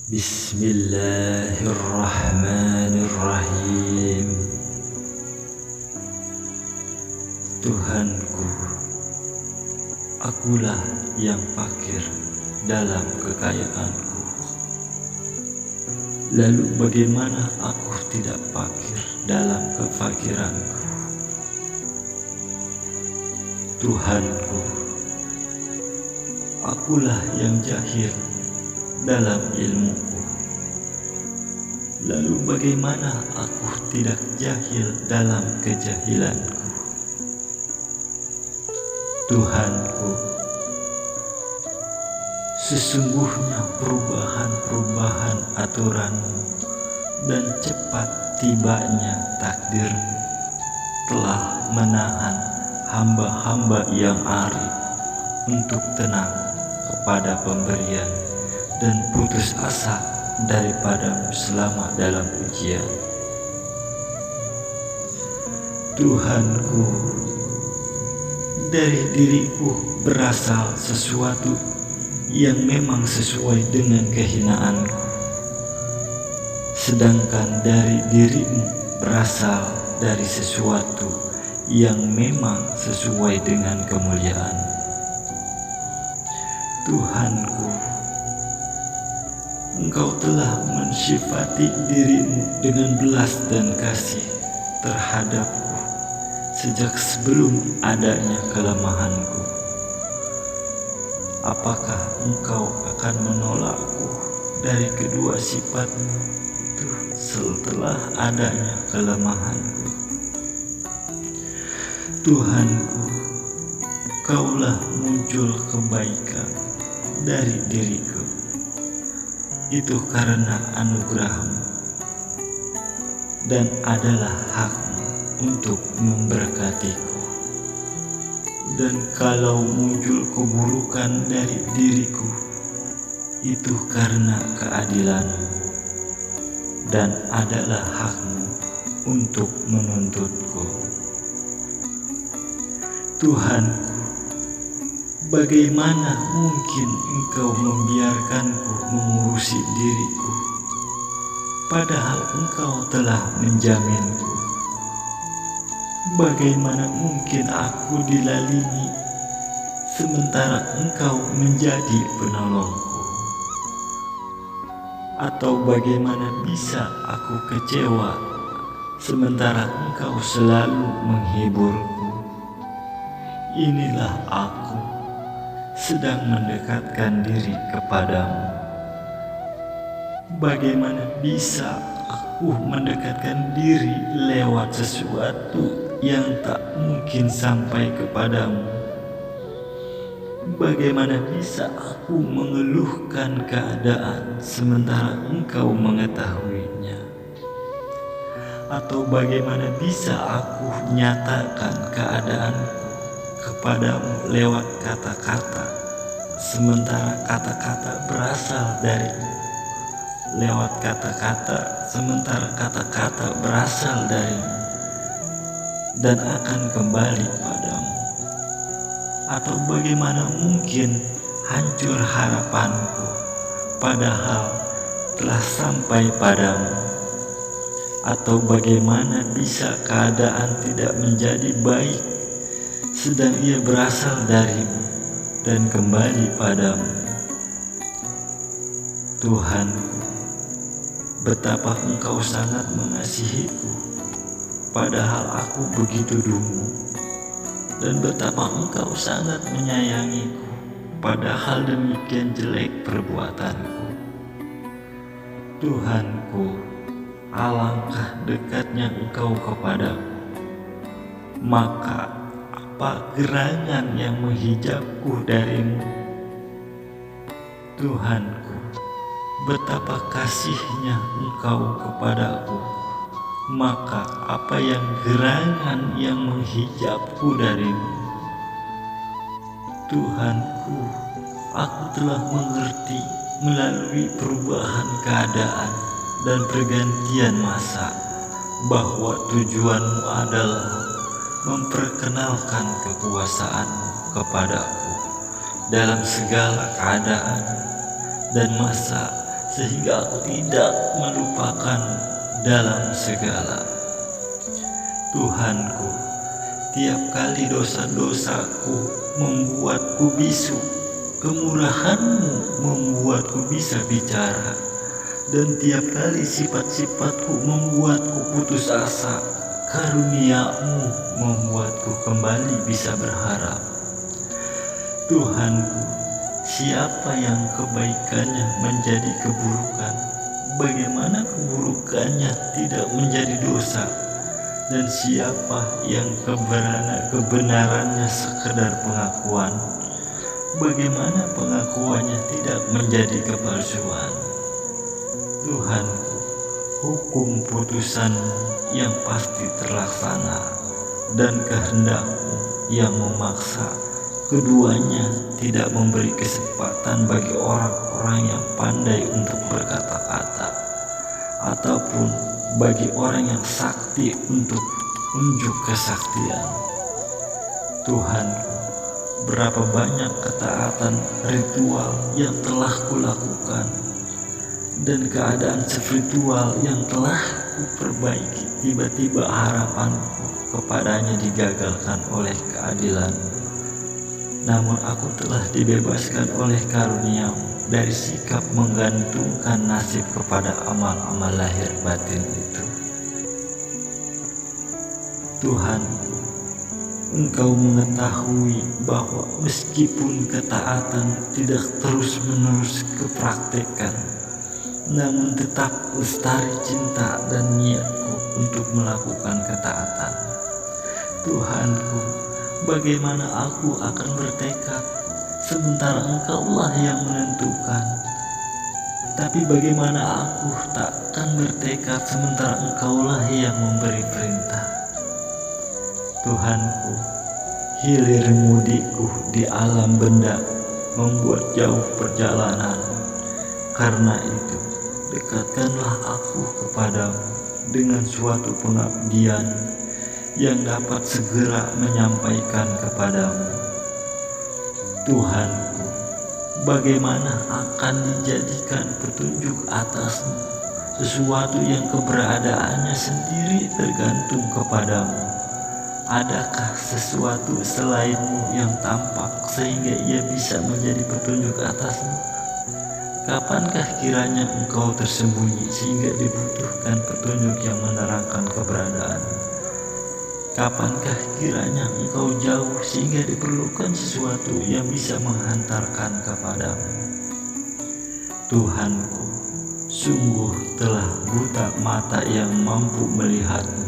Bismillahirrahmanirrahim. Tuhanku, akulah yang fakir dalam kekayaanku. Lalu bagaimana aku tidak fakir dalam kefakiranku? Tuhanku, akulah yang jahil dalam ilmuku. Lalu bagaimana aku tidak jahil dalam kejahilanku? Tuhanku, sesungguhnya perubahan-perubahan aturanmu dan cepat tibanya takdirmu telah menahan hamba-hamba yang arif untuk tenang kepada pemberian dan putus asa daripadamu selama dalam ujian. Tuhanku, dari diriku berasal sesuatu yang memang sesuai dengan kehinaanku, sedangkan dari dirimu berasal dari sesuatu yang memang sesuai dengan kemuliaan. Tuhanku, Engkau telah mensifati dirimu dengan belas dan kasih terhadapku sejak sebelum adanya kelemahanku. Apakah Engkau akan menolakku dari kedua sifatmu itu setelah adanya kelemahanku? Tuhanku, Kaulah muncul kebaikan dari diriku. Itu karena anugerah-Mu dan adalah hak-Mu untuk memberkatiku. Dan kalau muncul keburukan dari diriku, itu karena keadilan-Mu dan adalah hak-Mu untuk menuntutku. Tuhanku, bagaimana mungkin Engkau membiarkanku mengurusi diriku, padahal Engkau telah menjaminku? Bagaimana mungkin aku dilalimi, sementara Engkau menjadi penolongku? Atau bagaimana bisa aku kecewa, sementara Engkau selalu menghiburku? Inilah aku sedang mendekatkan diri kepadamu. Bagaimana bisa aku mendekatkan diri lewat sesuatu yang tak mungkin sampai kepadamu? Bagaimana bisa aku mengeluhkan keadaan sementara Engkau mengetahuinya? Atau bagaimana bisa aku nyatakan keadaanku kepadamu lewat kata-kata, sementara kata-kata berasal darimu, lewat kata-kata, sementara kata-kata berasal darimu dan akan kembali padamu? Atau bagaimana mungkin hancur harapanku, padahal telah sampai padamu? Atau bagaimana bisa keadaan tidak menjadi baik, sedang ia berasal darimu dan kembali padamu? Tuhanku, betapa Engkau sangat mengasihiku, padahal aku begitu dungu, dan betapa Engkau sangat menyayangiku, padahal demikian jelek perbuatanku. Tuhanku, alangkah dekatnya Engkau kepadaku, maka apa gerangan yang menghijabku darimu? Tuhanku, betapa kasihnya Engkau kepadaku, maka apa yang gerangan yang menghijabku darimu? Tuhanku, aku telah mengerti melalui perubahan keadaan dan pergantian masa bahwa tujuanmu adalah memperkenalkan kekuasaan-Mu kepadaku dalam segala keadaan dan masa sehingga aku tidak melupakan dalam segala. Tuhanku, tiap kali dosa-dosaku membuatku bisu, kemurahan-Mu membuatku bisa bicara. Dan tiap kali sifat-sifat-Ku membuatku putus asa, karunia-Mu membuatku kembali bisa berharap. Tuhanku, siapa yang kebaikannya menjadi keburukan? Bagaimana keburukannya tidak menjadi dosa? Dan siapa yang kebenarannya sekedar pengakuan? Bagaimana pengakuannya tidak menjadi kepalsuan? Tuhanku, hukum putusan-Mu yang pasti terlaksana, dan kehendak-Mu yang memaksa, keduanya tidak memberi kesempatan bagi orang-orang yang pandai untuk berkata-kata, ataupun bagi orang yang sakti untuk unjuk kesaktian. Tuhanku, berapa banyak ketaatan ritual yang telah kulakukan, dan keadaan spiritual yang telah kuperbaiki, tiba-tiba harapanku kepadanya digagalkan oleh keadilan-Mu. Namun aku telah dibebaskan oleh karunia-Mu dari sikap menggantungkan nasib kepada amal-amal lahir batin itu. Tuhanku, Engkau mengetahui bahwa meskipun ketaatan tidak terus-menerus kupraktekkan, namun tetap lestari cinta dan niatku untuk melakukan ketaatan. Tuhanku, bagaimana aku akan bertekad sementara Engkaulah yang menentukan? Tapi bagaimana aku takkan bertekad sementara Engkaulah yang memberi perintah? Tuhanku, hilir mudiku di alam benda membuat jauh perjalanan. Karena itu, dekatkanlah aku kepadamu dengan suatu pengabdian yang dapat segera menyampaikan kepadamu. Tuhanku, bagaimana akan dijadikan petunjuk atasmu sesuatu yang keberadaannya sendiri tergantung kepadamu? Adakah sesuatu selain-Mu yang tampak sehingga ia bisa menjadi petunjuk atasmu? Kapankah kiranya Engkau tersembunyi sehingga dibutuhkan petunjuk yang menerangkan keberadaan-Mu? Kapankah kiranya Engkau jauh sehingga diperlukan sesuatu yang bisa menghantarkan kepadamu? Tuhanku, sungguh telah buta mata yang mampu melihat-Mu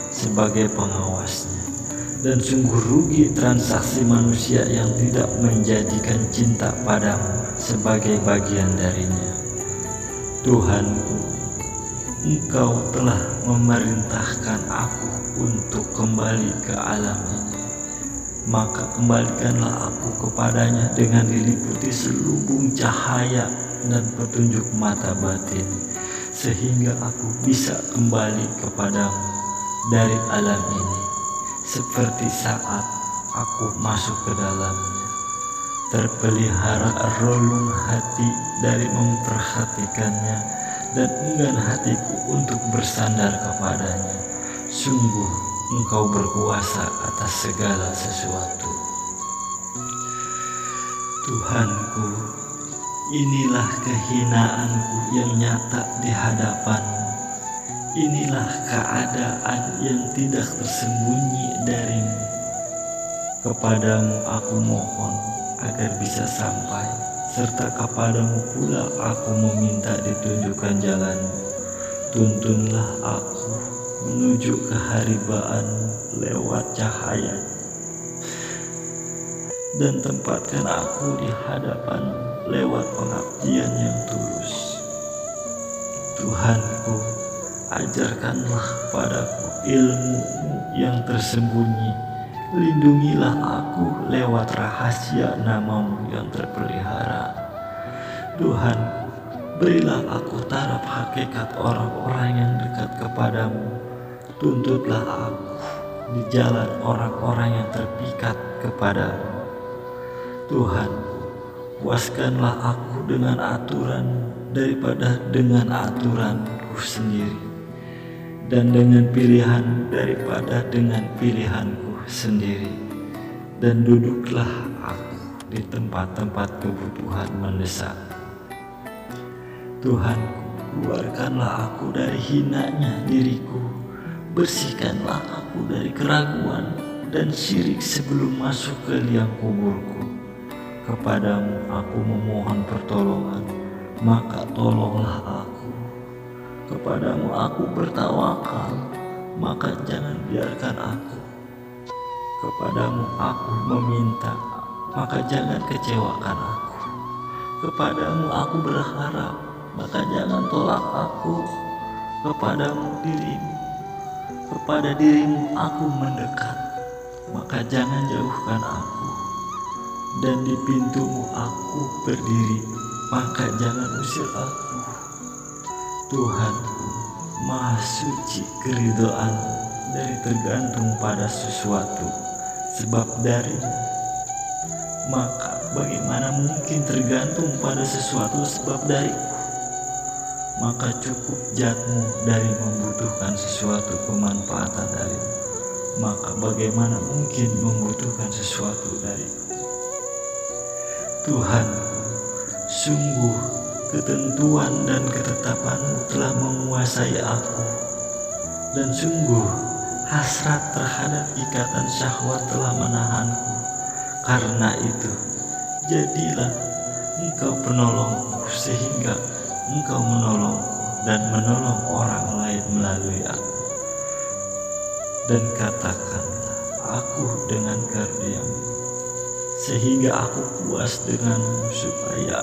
sebagai pengawasnya, dan sungguh rugi transaksi manusia yang tidak menjadikan cinta padamu sebagai bagian darinya. Tuhanku, Engkau telah memerintahkan aku untuk kembali ke alam ini, maka kembalikanlah aku kepadanya dengan diliputi selubung cahaya dan petunjuk mata batin, sehingga aku bisa kembali kepadamu dari alam ini, seperti saat aku masuk ke dalamnya. Terpelihara relung hati dari memperhatikannya, dan enggan hatiku untuk bersandar kepadanya. Sungguh Engkau berkuasa atas segala sesuatu. Tuhanku, inilah kehinaanku yang nyata di hadapan-Mu. Inilah keadaan yang tidak tersembunyi dari-Mu. Kepadamu aku mohon agar bisa sampai, serta kepadamu pula aku meminta ditunjukkan jalan-Mu. Tuntunlah aku menuju keharibaan-Mu lewat cahaya, dan tempatkan aku di hadapan-Mu lewat pengabdian yang tulus. Tuhanku, ajarkanlah padaku ilmu-Mu yang tersembunyi. Lindungilah aku lewat rahasia nama-Mu yang terpelihara. Tuhanku, berilah aku taraf hakikat orang-orang yang dekat kepadamu. Tuntutlah aku di jalan orang-orang yang terpikat kepadamu. Tuhan, puaskanlah aku dengan aturan daripada dengan aturanku sendiri, dan dengan pilihan daripada dengan pilihanku sendiri. Dan duduklah aku di tempat-tempat kebutuhan mendesak. Tuhanku, keluarkanlah aku dari hinanya diriku, bersihkanlah aku dari keraguan dan syirik sebelum masuk ke liang kuburku. Kepadamu aku memohon pertolongan, maka tolonglah aku. Kepadamu aku bertawakal, maka jangan biarkan aku. Kepadamu aku meminta, maka jangan kecewakan aku. Kepadamu aku berharap, maka jangan tolak aku. Kepada dirimu aku mendekat, maka jangan jauhkan aku. Dan di pintumu aku berdiri, maka jangan usir aku. Tuhanku, Maha suci keridhoanmu dari tergantung pada sesuatu, sebab darimu. Maka bagaimana mungkin tergantung pada sesuatu sebab dariku? Maka cukup jatmu dari membutuhkan sesuatu kemanfaatan darimu. Maka bagaimana mungkin membutuhkan sesuatu dariku? Tuhanku, sungguh ketentuan dan ketetapanmu telah menguasai aku, dan sungguh hasrat terhadap ikatan syahwat telah menahanku. Karena itu, jadilah Engkau penolongku, sehingga Engkau menolongku dan menolong orang lain melalui aku. Dan katakanlah aku dengan karuniamu, sehingga aku puas denganmu, supaya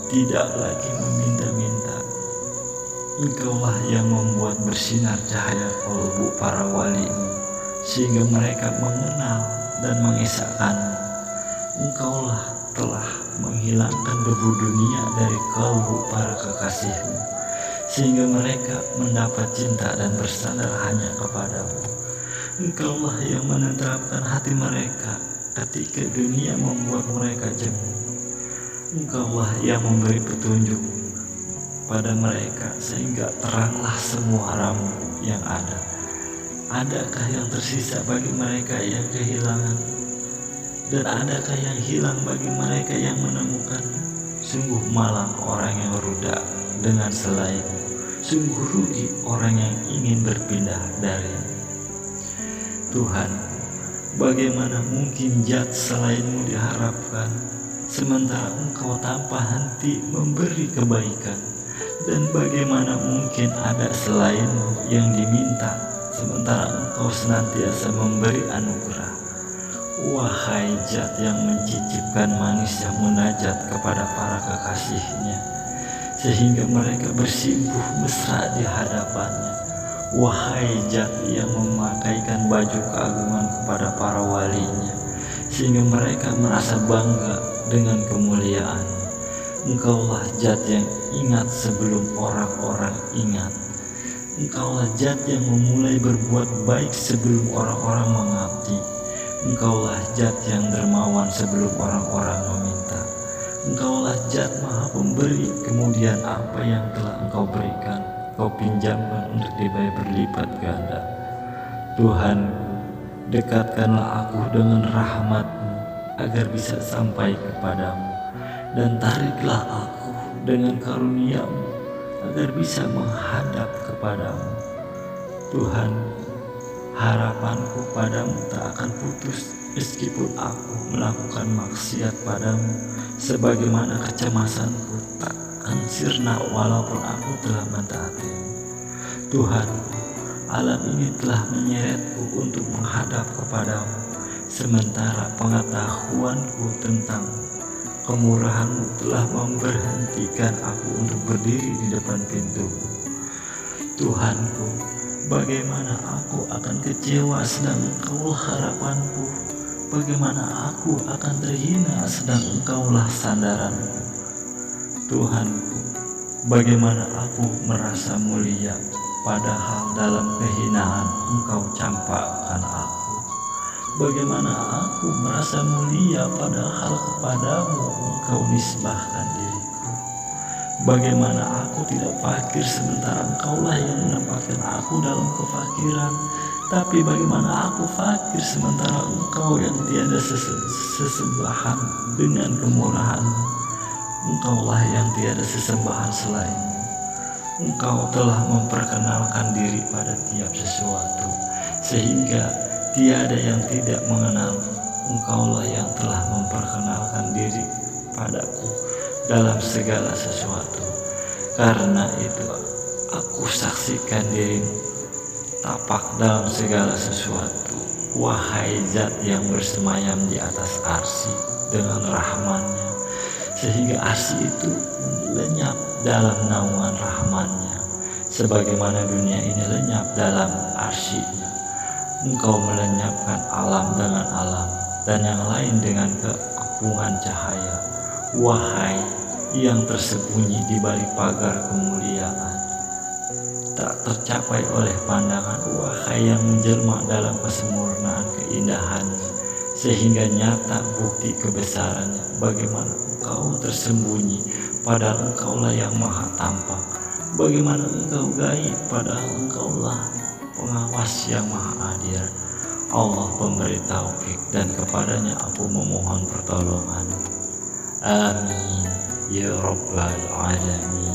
tidak lagi meminta-minta. Engkaulah yang membuat bersinar cahaya kalbu para wali-Mu, sehingga mereka mengenal dan mengesahkanmu. Engkaulah telah menghilangkan debu dunia dari kalbu para kekasih-Mu, sehingga mereka mendapat cinta dan bersandar hanya kepadamu. Engkaulah yang menenteramkan hati mereka ketika dunia membuat mereka jemu. Engkaulah yang memberi petunjuk pada mereka, sehingga teranglah semua rambu yang ada. Adakah yang tersisa bagi mereka yang kehilangan? Dan adakah yang hilang bagi mereka yang menemukan? Sungguh malang orang yang rudak dengan selain. Sungguh rugi orang yang ingin berpindah dari. Tuhan, bagaimana mungkin zat selainmu diharapkan, sementara Engkau tanpa henti memberi kebaikan? Dan bagaimana mungkin ada selainmu yang diminta, sementara Engkau senantiasa memberi anugerah? Wahai zat yang mencicipkan manisnya munajat kepada para kekasihnya, sehingga mereka bersimpuh mesra di hadapannya. Wahai zat yang memakaikan baju keagungan kepada para walinya, sehingga mereka merasa bangga dengan kemuliaan. Engkaulah zat yang ingat sebelum orang-orang ingat. Engkaulah zat yang memulai berbuat baik sebelum orang-orang mengabdi. Engkaulah zat yang dermawan sebelum orang-orang meminta. Engkaulah zat maha pemberi, kemudian apa yang telah Engkau berikan, Kau pinjamkan untuk dibayar berlipat ganda. Tuhan, dekatkanlah aku dengan rahmat-Mu agar bisa sampai kepadamu, dan tariklah aku dengan karunia-Mu agar bisa menghadap kepadamu. Tuhan, harapanku padamu tak akan putus meskipun aku melakukan maksiat padamu, sebagaimana kecemasanku tak akan sirna walaupun aku telah mentaatimu. Tuhan, alam ini telah menyeretku untuk menghadap kepadamu, sementara pengetahuanku tentang kemurahan-Mu telah memberhentikan aku untuk berdiri di depan pintu-Mu. Tuhanku, bagaimana aku akan kecewa sedang Engkaulah harapanku? Bagaimana aku akan terhina sedang Engkaulah sandaranku? Tuhanku, bagaimana aku merasa mulia, padahal dalam kehinaan Engkau campakkan aku? Bagaimana aku merasa mulia, padahal kepadamu Engkau nisbahkan diriku? Bagaimana aku tidak fakir sementara Engkaulah yang menempatkan aku dalam kefakiran. Tapi bagaimana aku fakir sementara Engkau yang tiada sesembahan dengan kemurahan-Mu. Engkaulah yang tiada sesembahan selain. Engkau telah memperkenalkan diri pada tiap sesuatu, sehingga tiada yang tidak mengenal. Engkaulah yang telah memperkenalkan diri padaku dalam segala sesuatu. Karena itu aku saksikan dirimu tapak dalam segala sesuatu. Wahai Zat yang bersemayam di atas arsy dengan rahman-Nya, sehingga arsy itu lenyap dalam naungan rahman-Nya, sebagaimana dunia ini lenyap dalam arsy-Nya. Engkau melenyapkan alam dengan alam, dan yang lain dengan kepungan cahaya. Wahai yang tersembunyi di balik pagar kemuliaan, tak tercapai oleh pandangan. Wahai yang menjelma dalam kesempurnaan keindahannya, sehingga nyata bukti kebesarannya. Bagaimana Engkau tersembunyi, padahal Engkaulah yang maha tampak. Bagaimana Engkau gaib, padahal Engkaulah pengawas yang maha adil. Allah pemberi taufik, dan kepadanya aku memohon pertolongan. Amin ya Rabbal Alamin.